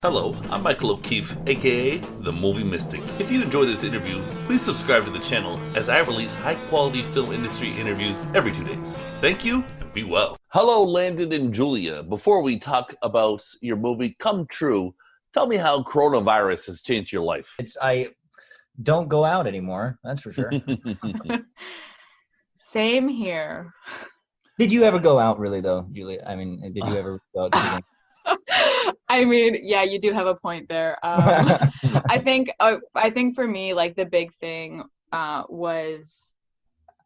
Hello, I'm Michael O'Keefe, aka The Movie Mystic. If you enjoy this interview, please subscribe to the channel as I release high-quality film industry interviews every 2 days. Thank you, and be well. Hello, Landon and Julia. Before we talk about your movie Come True, tell me how coronavirus has changed your life. I don't go out anymore, that's for sure. Same here. Did you ever go out, really, though, Julia? I mean, did you ever go out? I mean, yeah, you do have a point there. I think for me, like, the big thing was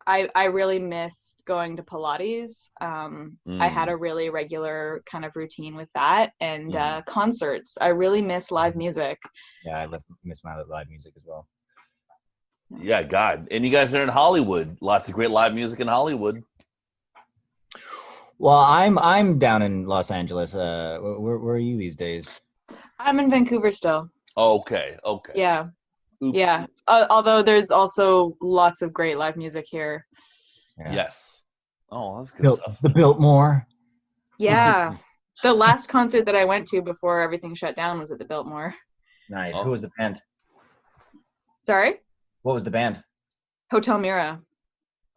I really missed going to Pilates. I had a really regular kind of routine with that, and concerts. I really miss live music. Yeah, I miss my live music as well. Yeah, God. And you guys are in Hollywood. Lots of great live music in Hollywood. Well, I'm down in Los Angeles. Where are you these days? I'm in Vancouver still. Okay. Yeah. Oops. Yeah. Although there's also lots of great live music here. Yeah. Yes. Oh, that's good stuff. The Biltmore. Yeah. The last concert that I went to before everything shut down was at the Biltmore. Nice. Oh. Who was the band? Sorry? What was the band? Hotel Mira.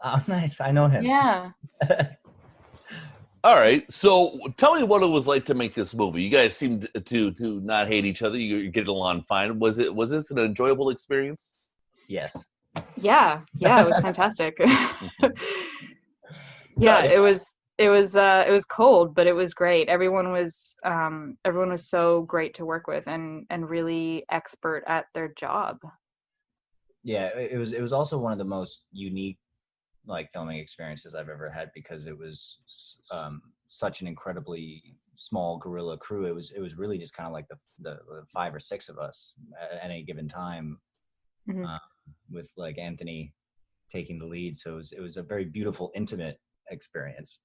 Oh, nice. I know him. Yeah. All right, so tell me what it was like to make this movie. You guys seemed to not hate each other. You're getting along fine. Was this an enjoyable experience? Yes. Yeah, it was fantastic. Yeah, it was cold, but it was great. Everyone was so great to work with and really expert at their job. Yeah, it was also one of the most unique filming experiences I've ever had, because it was such an incredibly small guerrilla crew. It was really just kind of like the 5 or 6 of us at any given time, with like Anthony taking the lead. So it was a very beautiful, intimate experience.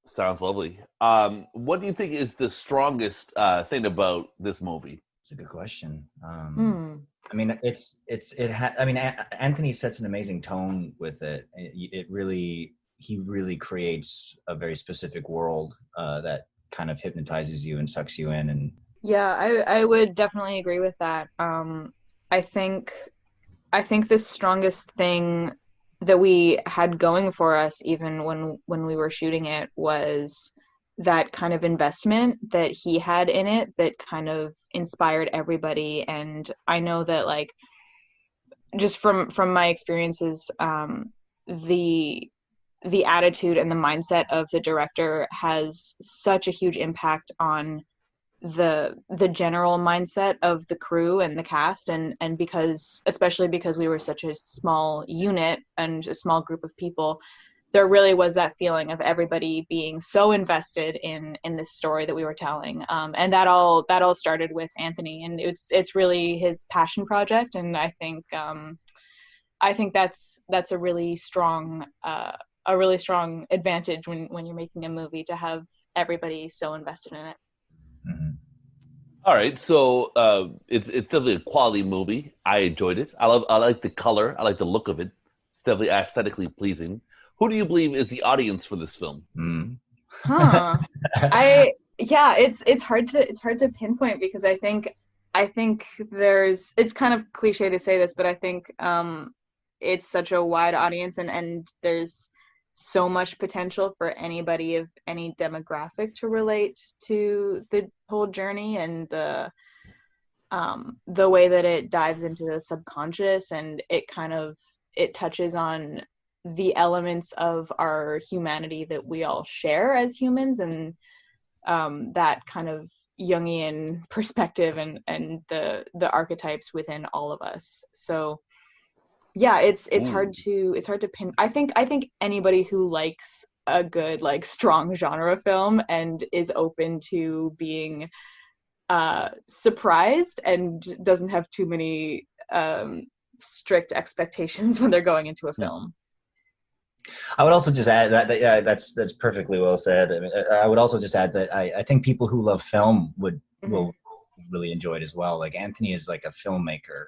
Sounds lovely. What do you think is the strongest thing about this movie? It's a good question. I mean, Anthony sets an amazing tone with it. He really creates a very specific world that kind of hypnotizes you and sucks you in. And yeah, I would definitely agree with that. I think the strongest thing that we had going for us, even when we were shooting it, was that kind of investment that he had in it that kind of inspired everybody. And I know that, like, just from my experiences, the attitude and the mindset of the director has such a huge impact on the general mindset of the crew and the cast, and especially because we were such a small unit and a small group of people, there really was that feeling of everybody being so invested in this story that we were telling, and that all started with Anthony, and it's really his passion project, and I think that's a really strong advantage when you're making a movie, to have everybody so invested in it. Mm-hmm. All right, so it's definitely a quality movie. I enjoyed it. I like the color. I like the look of it. It's definitely aesthetically pleasing. Who do you believe is the audience for this film? It's hard to pinpoint, because I think it's kind of cliche to say this, but I think it's such a wide audience, and there's so much potential for anybody of any demographic to relate to the whole journey, and the way that it dives into the subconscious, and it touches on the elements of our humanity that we all share as humans, and that kind of Jungian perspective and the archetypes within all of us. So yeah, it's hard to pin. I think anybody who likes a good, like, strong genre film and is open to being surprised and doesn't have too many strict expectations when they're going into a film. I would also just add that that's perfectly well said. I mean, I would also just add that I think people who love film will really enjoy it as well. Like, Anthony is like a filmmaker,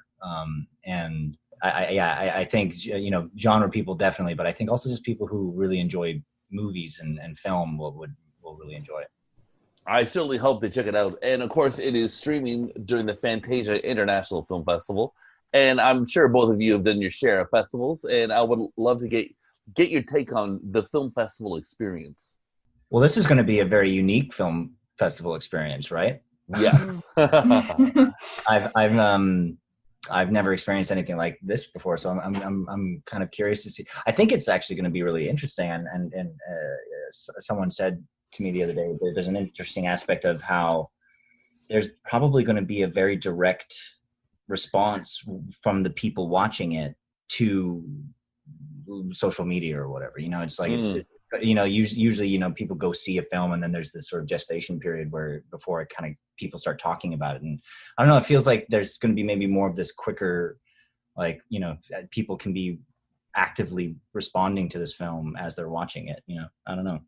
and I think, genre people definitely, but I think also just people who really enjoy movies and film will really enjoy it. I certainly hope they check it out. And of course, it is streaming during the Fantasia International Film Festival. And I'm sure both of you have done your share of festivals. And I would love to get your take on the film festival experience. Well, this is going to be a very unique film festival experience, right? Yes. I've never experienced anything like this before, so I'm kind of curious to see. I think it's actually going to be really interesting. And someone said to me the other day that there's an interesting aspect of how there's probably going to be a very direct response from the people watching it to social media or whatever. It's like usually people go see a film and then there's this sort of gestation period where before it kind of people start talking about it. And I don't know, it feels like there's going to be maybe more of this quicker, like, people can be actively responding to this film as they're watching it. I don't know.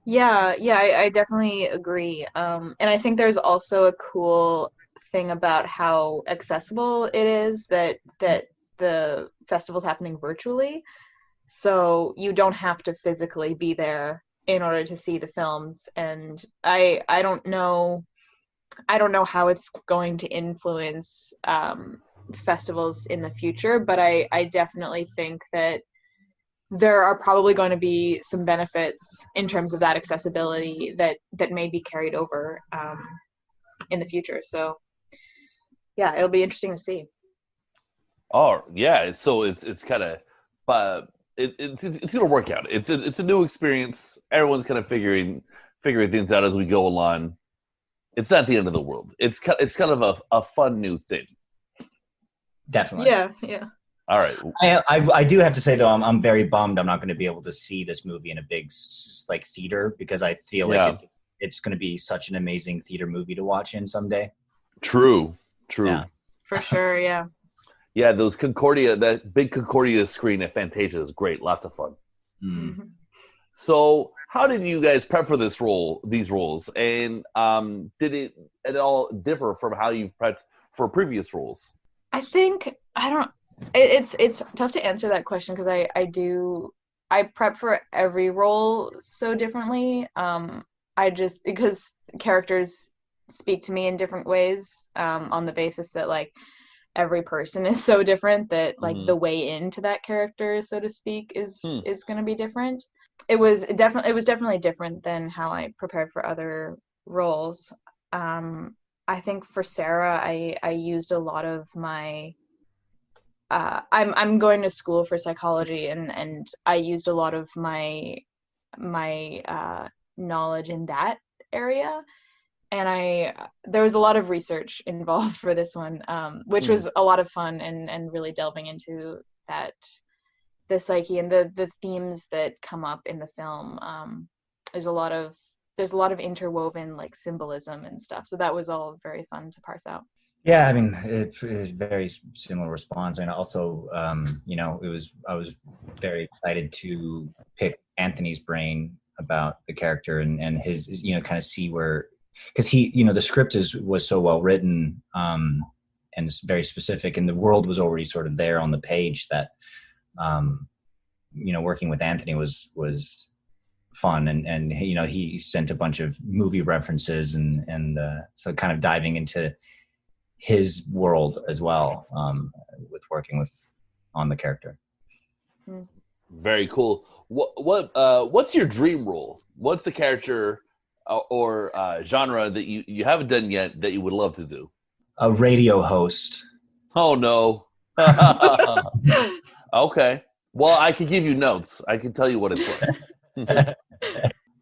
Yeah, I definitely agree. And I think there's also a cool thing about how accessible it is that the festival's happening virtually. So you don't have to physically be there in order to see the films. And I don't know how it's going to influence festivals in the future, but I definitely think that there are probably going to be some benefits in terms of that accessibility that may be carried over in the future. So yeah, it'll be interesting to see. Oh yeah, so it's kind of, it's gonna work out. It's a new experience. Everyone's kind of figuring things out as we go along. It's not the end of the world. It's kind of a fun new thing. Definitely. Yeah. All right. I do have to say though, I'm very bummed I'm not going to be able to see this movie in a big like theater, because I feel like it's going to be such an amazing theater movie to watch in someday. True. Yeah. For sure. Yeah. Yeah, that big Concordia screen at Fantasia is great. Lots of fun. Mm-hmm. So, how did you guys prep for these roles, and did it at all differ from how you prepped for previous roles? I think it's tough to answer that question because I prep for every role so differently. Because characters speak to me in different ways on the basis that like every person is so different that like the way into that character, so to speak, is going to be different. It was definitely different than how I prepared for other roles. I think for Sarah, I used a lot of my I'm going to school for psychology, and I used a lot of my knowledge in that area. And there was a lot of research involved for this one, which was a lot of fun and really delving into the psyche and the themes that come up in the film. There's a lot of interwoven like symbolism and stuff. So that was all very fun to parse out. Yeah, I mean, it is very similar response. And also, I was very excited to pick Anthony's brain about the character and his, kind of see where, because he, the script was so well written and it's very specific, and the world was already sort of there on the page that, working with Anthony was fun, and he sent a bunch of movie references and so kind of diving into his world as well with working on the character. Very cool. What's your dream role? What's the character or genre that you haven't done yet that you would love to do? A radio host. Oh no. Okay. Well, I can give you notes. I can tell you what it's like.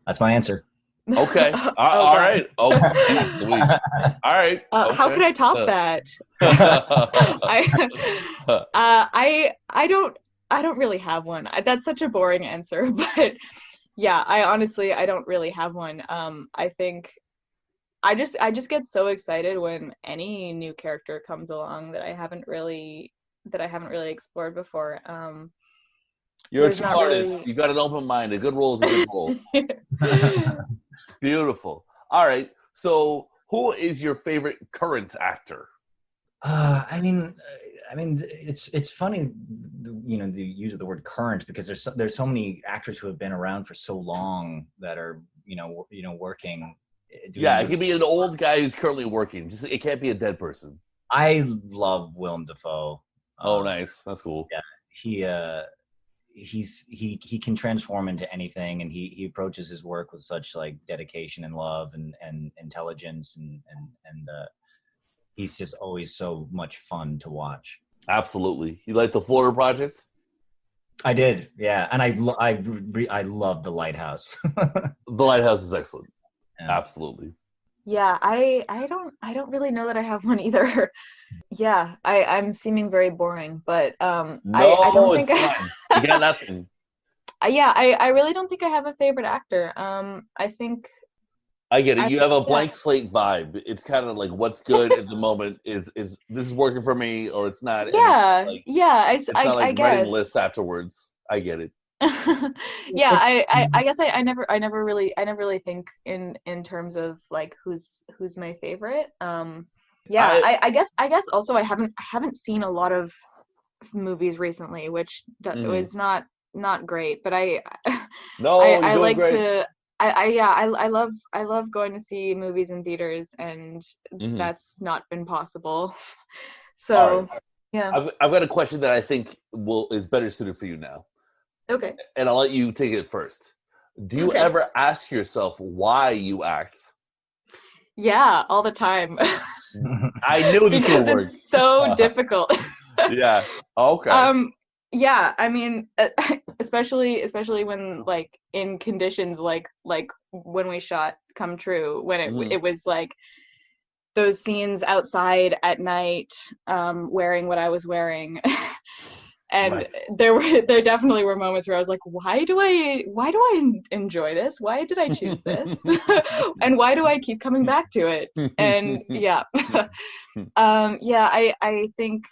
That's my answer. Okay. All right. Okay. All right. Okay. How could I top that? I don't really have one. That's such a boring answer, but yeah, I don't really have one. I think I just get so excited when any new character comes along that I haven't really explored before. You're a true artist. Really... You got an open mind. A good role is a good role. Beautiful. All right. So, who is your favorite current actor? I mean, it's funny, the use of the word current, because there's so many actors who have been around for so long that are, working Yeah, it can be an old guy who's currently working. Just it can't be a dead person. I love Willem Dafoe. Oh, nice. That's cool. Yeah, he can transform into anything, and he approaches his work with such like dedication and love and intelligence, and he's just always so much fun to watch. Absolutely. You like the Florida Project? I did, yeah, and I love The Lighthouse. The Lighthouse is excellent. Yeah. Absolutely. Yeah, I don't really know that I have one either. Yeah, I'm seeming very boring, but No, I don't think fine. You got nothing. Yeah, I really don't think I have a favorite actor. I think I get it. You have a blank slate vibe. It's kind of like what's good at the moment is this is working for me or it's not. Yeah, like, yeah. It's not like I guess. writing lists afterwards. I get it. Yeah, I guess I never really think in terms of like who's my favorite. Yeah, I guess also I haven't seen a lot of movies recently, which was not great, but I like great. To I love going to see movies in theaters, and that's not been possible. So right. Yeah, I've got a question that I think is better suited for you now. Okay. And I'll let you take it first. Do you ever ask yourself why you act? Yeah, all the time. I knew this would work. It's so difficult. Yeah. Okay. Yeah, I mean, especially when like in conditions like when we shot Come True, when it was like those scenes outside at night, wearing what I was wearing. And nice. there definitely were moments where I was like, why do I enjoy this? Why did I choose this? And why do I keep coming back to it? And yeah. Yeah, I think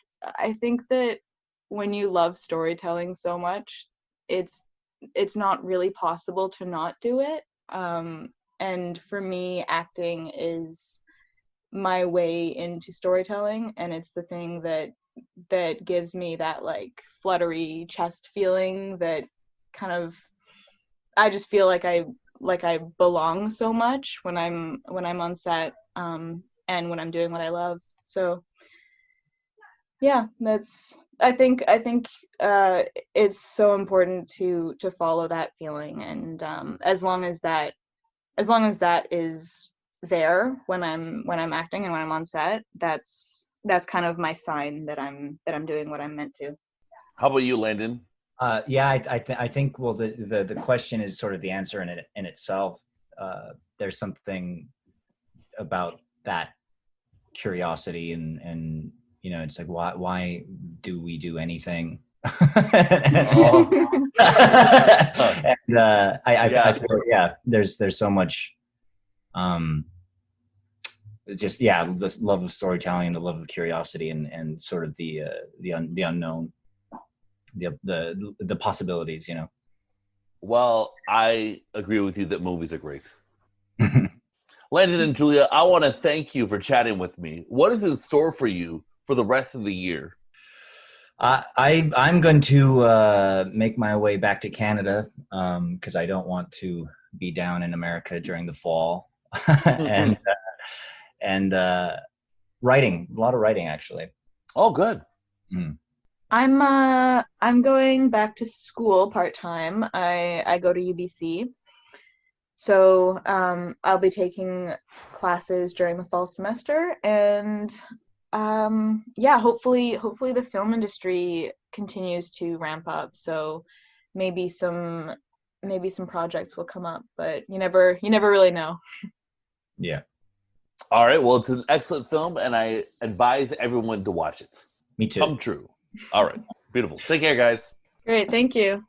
that when you love storytelling so much, it's not really possible to not do it. And for me, acting is my way into storytelling, and it's the thing that gives me that like fluttery chest feeling that kind of I just feel like I belong so much when I'm on set, and when I'm doing what I love. So yeah, I think it's so important to follow that feeling, and as long as that is there when I'm acting and when I'm on set, that's kind of my sign that I'm doing what I'm meant to. How about you, Landon? Yeah, I think well the question is sort of the answer in itself. There's something about that curiosity and you know, it's like why do we do anything? I feel there's so much it's just the love of storytelling and the love of curiosity and sort of the unknown, the possibilities, you know. Well, I agree with you that movies are great. Landon and Julia, I want to thank you for chatting with me. What is in store for you for the rest of the year? I'm going to make my way back to Canada because I don't want to be down in America during the fall. and writing, a lot of writing actually. Oh, good. I'm going back to school part-time. I go to UBC, so I'll be taking classes during the fall semester, and hopefully the film industry continues to ramp up, so maybe some projects will come up, but you never really know. Yeah. All right. Well, it's an excellent film, and I advise everyone to watch it. Me too. Come True. All right. Beautiful. Take care, guys. Great. Thank you.